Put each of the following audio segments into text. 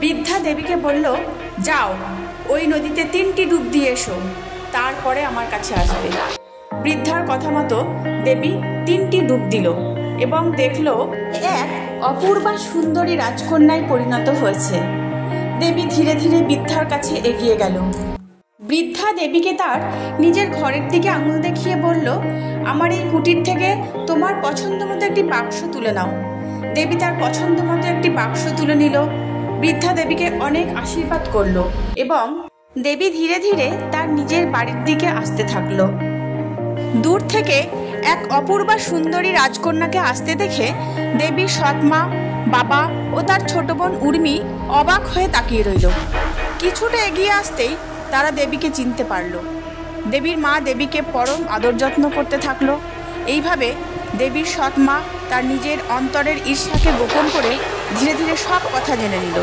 বৃদ্ধা দেবীকে বলল, যাও ওই নদীতে 3টি ডুব দিয়ে এসো, তারপরে আমার কাছে আসবে। বৃদ্ধার কথা মতো দেবী 3টি ডুব দিল এবং দেখল এক অপূর্বা সুন্দরী রাজকন্যায় পরিণত হয়েছে। দেবী ধীরে ধীরে বৃদ্ধার কাছে এগিয়ে গেল। বৃদ্ধা দেবীকে তার নিজের ঘরের দিকে আঙুল দেখিয়ে বলল, আমার এই কুটির থেকে তোমার পছন্দ মতো একটি বাক্স তুলে নাও। দেবী তার পছন্দ মতো একটি বাক্স তুলে নিল। বৃদ্ধা দেবীকে অনেক আশীর্বাদ করল এবং দেবী ধীরে ধীরে তার নিজের বাড়ির দিকে আসতে থাকলো। দূর থেকে এক অপূর্বা সুন্দরী রাজকন্যাকে আসতে দেখে দেবীর সৎমা, বাবা ও তার ছোট বোন উর্মি অবাক হয়ে তাকিয়ে রইল। কিছুটা এগিয়ে আসতেই তারা দেবীকে চিনতে পারল। দেবীর মা দেবীকে পরম আদর যত্ন করতে থাকলো। এইভাবে দেবীর সৎমা তার নিজের অন্তরের ঈর্ষাকে গোপন করে ধীরে ধীরে সব কথা জেনে নিল।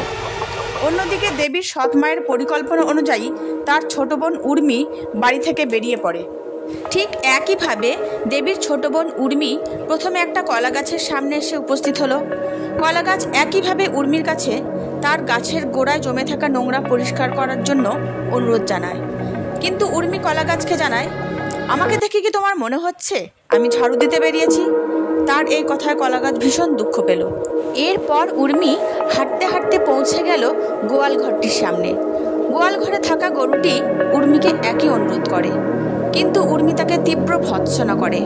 অন্যদিকে দেবীর সৎমায়ের পরিকল্পনা অনুযায়ী তার ছোট বোন উর্মি বাড়ি থেকে বেরিয়ে পড়ে। ঠিক একইভাবে দেবীর ছোট বোন উর্মি প্রথমে একটা কলা গাছের সামনে এসে উপস্থিত হলো। কলা গাছ একইভাবে উর্মির কাছে তার গাছের গোড়ায় জমে থাকা নোংরা পরিষ্কার করার জন্য অনুরোধ জানায়। কিন্তু উর্মি কলা গাছকে জানায়, আমাকে দেখে কি তোমার মনে হচ্ছে আমি ঝাড়ু দিতে বেরিয়েছি? তার এই কথায় কলা গাছ ভীষণ দুঃখ পেল। এরপর উর্মি হাঁটতে হাঁটতে পৌঁছে গেল গোয়াল ঘরটির সামনে। গোয়াল ঘরে থাকা গরুটি উর্মিকে একই অনুরোধ করে, কিন্তু উর্মি তাকে তীব্র ভৎসনা করে।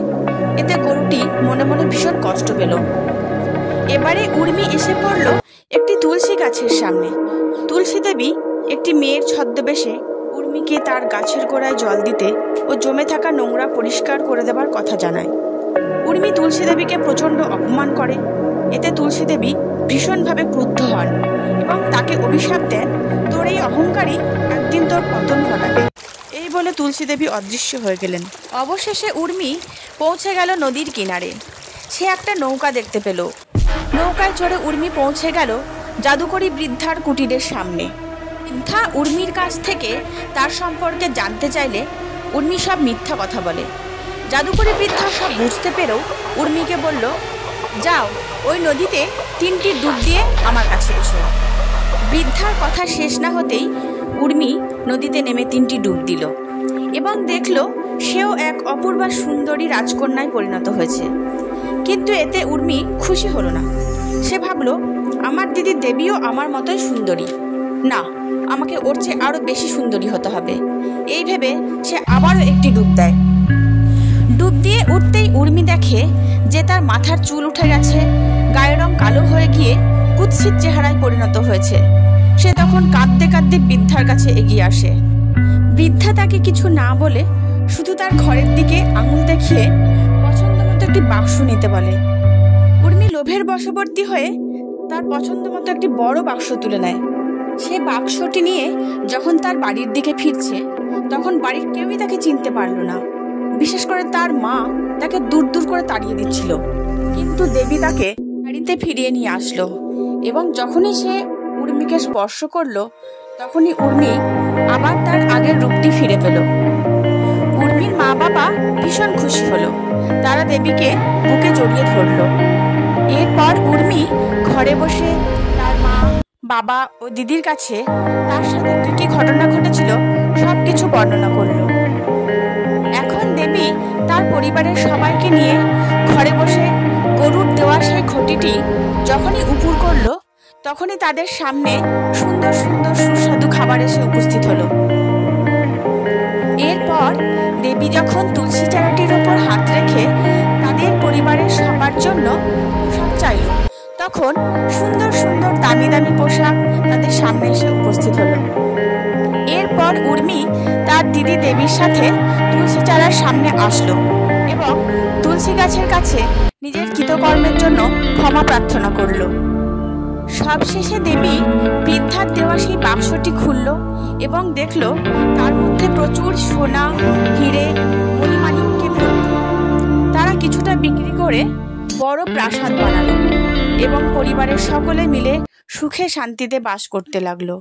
এতে গরুটি মনে মনে ভীষণ কষ্ট পেল। এবারে উর্মি এসে পড়ল একটি তুলসী গাছের সামনে। তুলসী দেবী একটি মেয়ের ছদ্মবেশে উর্মিকে তার গাছের গোড়ায় জল দিতে ও জমে থাকা নোংরা পরিষ্কার করে দেবার কথা জানায়। উর্মি তুলসী দেবীকে প্রচণ্ড অপমান করে। এতে তুলসী দেবী ভীষণভাবে ক্রুদ্ধ হন এবং তাকে অভিশাপ দেন, তোর এই অহংকারী একদিন তোর পতন ঘটাবে। এই বলে তুলসী দেবী অদৃশ্য হয়ে গেলেন। অবশেষে উর্মি পৌঁছে গেল নদীর কিনারে। সে একটা নৌকা দেখতে পেল। নৌকায় চড়ে উর্মি পৌঁছে গেল জাদুকরী বৃদ্ধার কুটিরের সামনে। বৃদ্ধা উর্মির কাছ থেকে তার সম্পর্কে জানতে চাইলে উর্মি সব মিথ্যা কথা বলে। জাদুকরী বৃদ্ধা সব বুঝতে পেরেও উর্মিকে বলল, যাও ওই নদীতে 3টি ডুব দিয়ে আমার কাছে এসো। বৃদ্ধার কথা শেষ না হতেই উর্মি নদীতে নেমে 3টি ডুব দিল এবং দেখল সেও এক অপূর্বা সুন্দরী রাজকন্যায় পরিণত হয়েছে। কিন্তু এতে উর্মি খুশি হলো না। সে ভাবল, আমার দিদি দেবীও আমার মতোই সুন্দরী, না আমাকে ওর চেয়ে আরও বেশি সুন্দরী হতে হবে। এই ভেবে সে আবারও একটি ডুব দেয়। ডুব দিয়ে উঠতেই উর্মি দেখে যে তার মাথার চুল উঠে গেছে, গায়ের রং কালো হয়ে গিয়ে কুৎসিত চেহারায় পরিণত হয়েছে। সে তখন কাঁদতে কাঁদতে বৃদ্ধার কাছে এগিয়ে আসে। বৃদ্ধা তাকে কিছু না বলে শুধু তার ঘরের দিকে আঙুল দেখিয়ে পছন্দ মতো একটি বাক্স নিতে বলে। উর্মি লোভের বশবর্তী হয়ে তার পছন্দ মতো একটি বড় বাক্স তুলে নেয়। সে বাক্সটি নিয়ে যখন তার বাড়ির দিকে ফিরছে তখন বাড়ির কেউই তাকে চিনতে পারল না। বিশেষ করে তার মা তাকে দূর দূর করে তাড়িয়ে দিচ্ছিল। কিন্তু দেবী তাকে বাড়িতে ফিরিয়ে নিয়ে আসলো এবং যখনই সে উর্মিকে স্পর্শ করলো তখনই উর্মি আবার তার আগের রূপটি ফিরে পেল। উর্মির মা বাবা ভীষণ খুশি হলো। তারা দেবীকে বুকে জড়িয়ে ধরলো। এরপর উর্মি ঘরে বসে তার মা, বাবা ও দিদির কাছে তার সাথে কি কি ঘটনা ঘটেছিল সব কিছু বর্ণনা করলো। এখন দেবী তার পরিবারের সবাইকে নিয়ে ঘরে বসে গরুর দেওয়া সেই ঘটিটি যখনই উপুড় করলো তখনই তাদের সামনে সুন্দর সুন্দর সুস্বাদু খাবার এসে উপস্থিত হলো। এরপর দেবী যখন তুলসী চারাটির ওপর হাত রেখে তাদের পরিবারের সবার জন্য পোশাক চাইল, তখন সুন্দর সুন্দর দামি দামি পোশাক তাদের সামনে এসে উপস্থিত হলো। এরপর উর্মি তার দিদি দেবীর সাথে তুলসী চারার সামনে আসলো এবং তুলসী গাছের কাছে নিজের কৃতকর্মের জন্য ক্ষমা প্রার্থনা করলো। সবশেষে দেবী বৃদ্ধার দেওয়া সেই বাক্সটি খুলল এবং দেখল তার মধ্যে প্রচুর সোনা, হিরে, মণিমাণিক্যে ভর্তি। তারা কিছুটা বিক্রি করে বড় প্রাসাদ বানালো এবং পরিবারের সকলে মিলে সুখে শান্তিতে বাস করতে লাগলো।